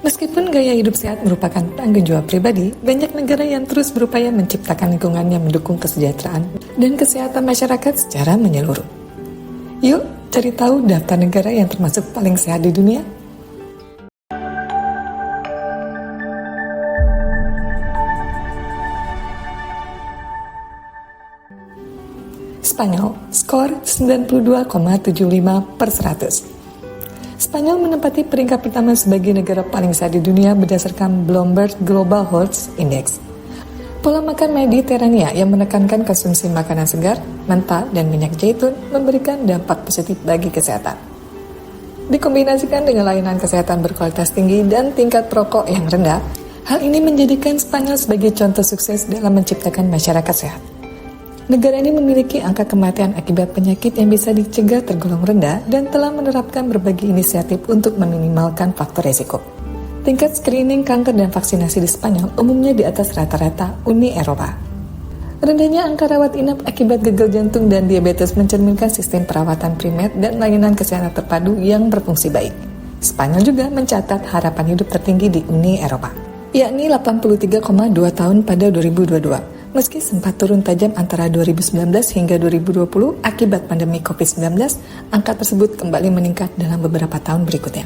Meskipun gaya hidup sehat merupakan tanggung jawab pribadi, banyak negara yang terus berupaya menciptakan lingkungan yang mendukung kesejahteraan dan kesehatan masyarakat secara menyeluruh. Yuk, cari tahu daftar negara yang termasuk paling sehat di dunia. Spanyol, skor 92,75/100. Spanyol menempati peringkat pertama sebagai negara paling sehat di dunia berdasarkan Bloomberg Global Health Index. Pola makan Mediterania yang menekankan konsumsi makanan segar, mentah, dan minyak zaitun memberikan dampak positif bagi kesehatan. Dikombinasikan dengan layanan kesehatan berkualitas tinggi dan tingkat perokok yang rendah, hal ini menjadikan Spanyol sebagai contoh sukses dalam menciptakan masyarakat sehat. Negara ini memiliki angka kematian akibat penyakit yang bisa dicegah tergolong rendah dan telah menerapkan berbagai inisiatif untuk meminimalkan faktor risiko. Tingkat screening kanker dan vaksinasi di Spanyol umumnya di atas rata-rata Uni Eropa. Rendahnya angka rawat inap akibat gagal jantung dan diabetes mencerminkan sistem perawatan primer dan layanan kesehatan terpadu yang berfungsi baik. Spanyol juga mencatat harapan hidup tertinggi di Uni Eropa, yakni 83,2 tahun pada 2022. Meski sempat turun tajam antara 2019 hingga 2020 akibat pandemi COVID-19, angka tersebut kembali meningkat dalam beberapa tahun berikutnya.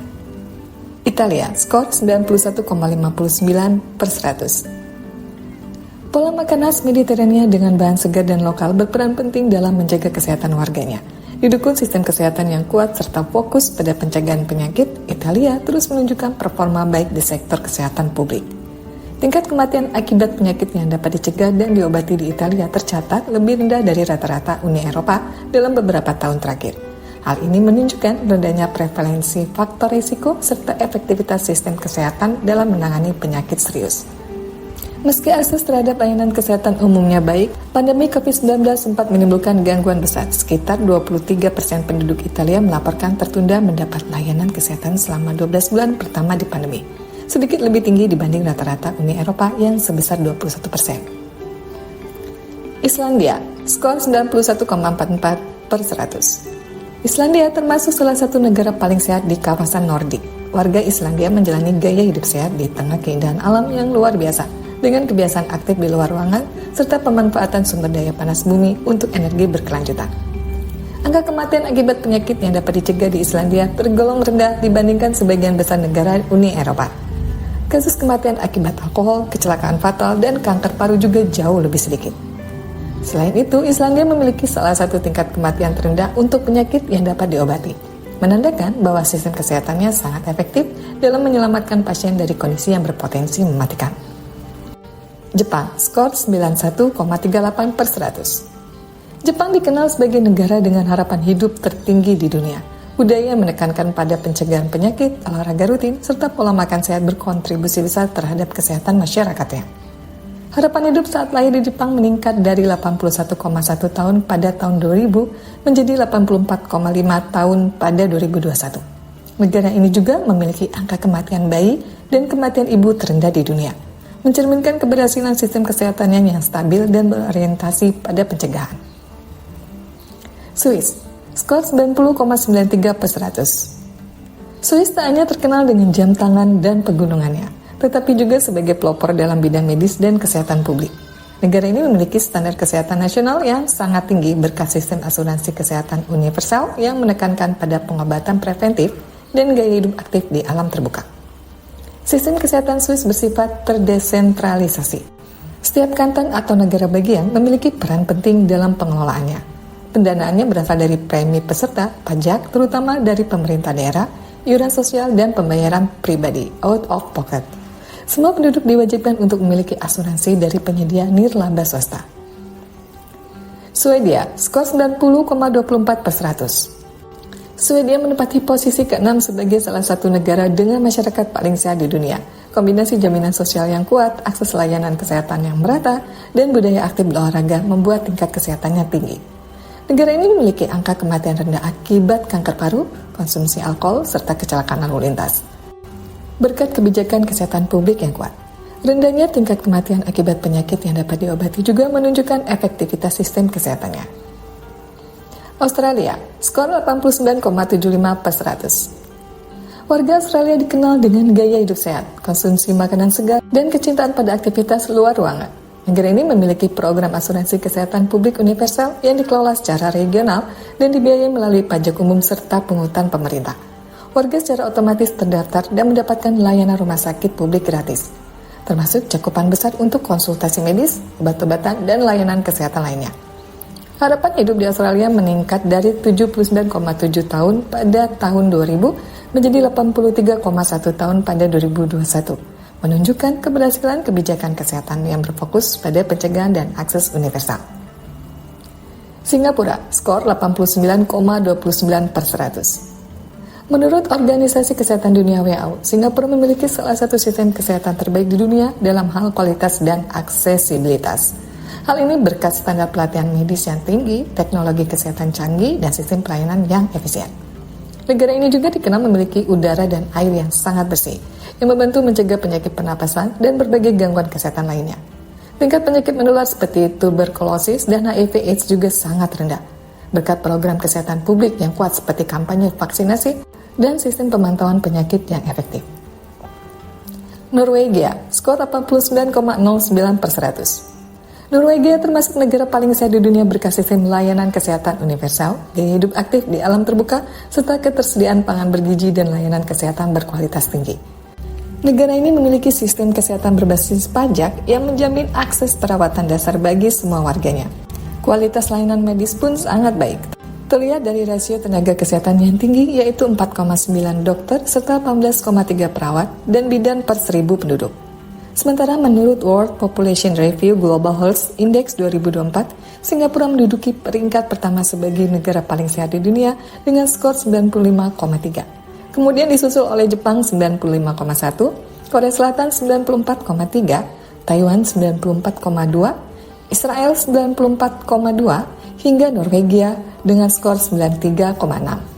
Italia, skor 91,59/100. Pola makan khas Mediterania dengan bahan segar dan lokal berperan penting dalam menjaga kesehatan warganya. Didukung sistem kesehatan yang kuat serta fokus pada pencegahan penyakit, Italia terus menunjukkan performa baik di sektor kesehatan publik. Tingkat kematian akibat penyakit yang dapat dicegah dan diobati di Italia tercatat lebih rendah dari rata-rata Uni Eropa dalam beberapa tahun terakhir. Hal ini menunjukkan rendahnya prevalensi faktor risiko serta efektivitas sistem kesehatan dalam menangani penyakit serius. Meski akses terhadap layanan kesehatan umumnya baik, pandemi COVID-19 sempat menimbulkan gangguan besar. Sekitar 23% penduduk Italia melaporkan tertunda mendapat layanan kesehatan selama 12 bulan pertama di pandemi. Sedikit lebih tinggi dibanding rata-rata Uni Eropa yang sebesar 21%. Islandia, skor 91,44/100. Islandia termasuk salah satu negara paling sehat di kawasan Nordik. Warga Islandia menjalani gaya hidup sehat di tengah keindahan alam yang luar biasa, dengan kebiasaan aktif di luar ruangan, serta pemanfaatan sumber daya panas bumi untuk energi berkelanjutan. Angka kematian akibat penyakit yang dapat dicegah di Islandia tergolong rendah dibandingkan sebagian besar negara Uni Eropa. Kasus kematian akibat alkohol, kecelakaan fatal, dan kanker paru juga jauh lebih sedikit. Selain itu, Islandia memiliki salah satu tingkat kematian terendah untuk penyakit yang dapat diobati, menandakan bahwa sistem kesehatannya sangat efektif dalam menyelamatkan pasien dari kondisi yang berpotensi mematikan. Jepang, skor 91,38/100. Jepang dikenal sebagai negara dengan harapan hidup tertinggi di dunia. Budaya menekankan pada pencegahan penyakit, olahraga rutin, serta pola makan sehat berkontribusi besar terhadap kesehatan masyarakatnya. Harapan hidup saat lahir di Jepang meningkat dari 81,1 tahun pada tahun 2000 menjadi 84,5 tahun pada 2021. Negara ini juga memiliki angka kematian bayi dan kematian ibu terendah di dunia, mencerminkan keberhasilan sistem kesehatannya yang stabil dan berorientasi pada pencegahan. Swiss, skor 90,93/100. Swiss tak hanya terkenal dengan jam tangan dan pegunungannya, tetapi juga sebagai pelopor dalam bidang medis dan kesehatan publik. Negara ini memiliki standar kesehatan nasional yang sangat tinggi berkat sistem asuransi kesehatan universal yang menekankan pada pengobatan preventif dan gaya hidup aktif di alam terbuka. Sistem kesehatan Swiss bersifat terdesentralisasi. Setiap kanton atau negara bagian memiliki peran penting dalam pengelolaannya. Pendanaannya berasal dari premi peserta, pajak, terutama dari pemerintah daerah, iuran sosial, dan pembayaran pribadi, out of pocket. Semua penduduk diwajibkan untuk memiliki asuransi dari penyedia nirlaba swasta. Swedia, skor 90,24/100. Swedia menempati posisi ke-6 sebagai salah satu negara dengan masyarakat paling sehat di dunia. Kombinasi jaminan sosial yang kuat, akses layanan kesehatan yang merata, dan budaya aktif berolahraga membuat tingkat kesehatannya tinggi. Negara ini memiliki angka kematian rendah akibat kanker paru, konsumsi alkohol, serta kecelakaan lalu lintas. Berkat kebijakan kesehatan publik yang kuat, rendahnya tingkat kematian akibat penyakit yang dapat diobati juga menunjukkan efektivitas sistem kesehatannya. Australia, skor 89,75/100. Warga Australia dikenal dengan gaya hidup sehat, konsumsi makanan segar, dan kecintaan pada aktivitas luar ruangan. Negara ini memiliki program asuransi kesehatan publik universal yang dikelola secara regional dan dibiayai melalui pajak umum serta pungutan pemerintah. Warga secara otomatis terdaftar dan mendapatkan layanan rumah sakit publik gratis, termasuk cakupan besar untuk konsultasi medis, obat-obatan, dan layanan kesehatan lainnya. Harapan hidup di Australia meningkat dari 79,7 tahun pada tahun 2000 menjadi 83,1 tahun pada 2021, menunjukkan keberhasilan kebijakan kesehatan yang berfokus pada pencegahan dan akses universal. Singapura, skor 89,29%. Menurut Organisasi Kesehatan Dunia WHO, Singapura memiliki salah satu sistem kesehatan terbaik di dunia dalam hal kualitas dan aksesibilitas. Hal ini berkat standar pelatihan medis yang tinggi, teknologi kesehatan canggih, dan sistem pelayanan yang efisien. Negara ini juga dikenal memiliki udara dan air yang sangat bersih, yang membantu mencegah penyakit pernapasan dan berbagai gangguan kesehatan lainnya. Tingkat penyakit menular seperti tuberkulosis dan HIV/AIDS juga sangat rendah, berkat program kesehatan publik yang kuat seperti kampanye vaksinasi dan sistem pemantauan penyakit yang efektif. Norwegia, skor 89,09%. Norwegia termasuk negara paling sehat di dunia berkat sistem layanan kesehatan universal, gaya hidup aktif di alam terbuka, serta ketersediaan pangan bergizi dan layanan kesehatan berkualitas tinggi. Negara ini memiliki sistem kesehatan berbasis pajak yang menjamin akses perawatan dasar bagi semua warganya. Kualitas layanan medis pun sangat baik. Terlihat dari rasio tenaga kesehatan yang tinggi, yaitu 4,9 dokter serta 18,3 perawat dan bidan per 1.000 penduduk. Sementara menurut World Population Review Global Health Index 2024, Singapura menduduki peringkat pertama sebagai negara paling sehat di dunia dengan skor 95,3. Kemudian disusul oleh Jepang 95,1, Korea Selatan 94,3, Taiwan 94,2, Israel 94,2, hingga Norwegia dengan skor 93,6.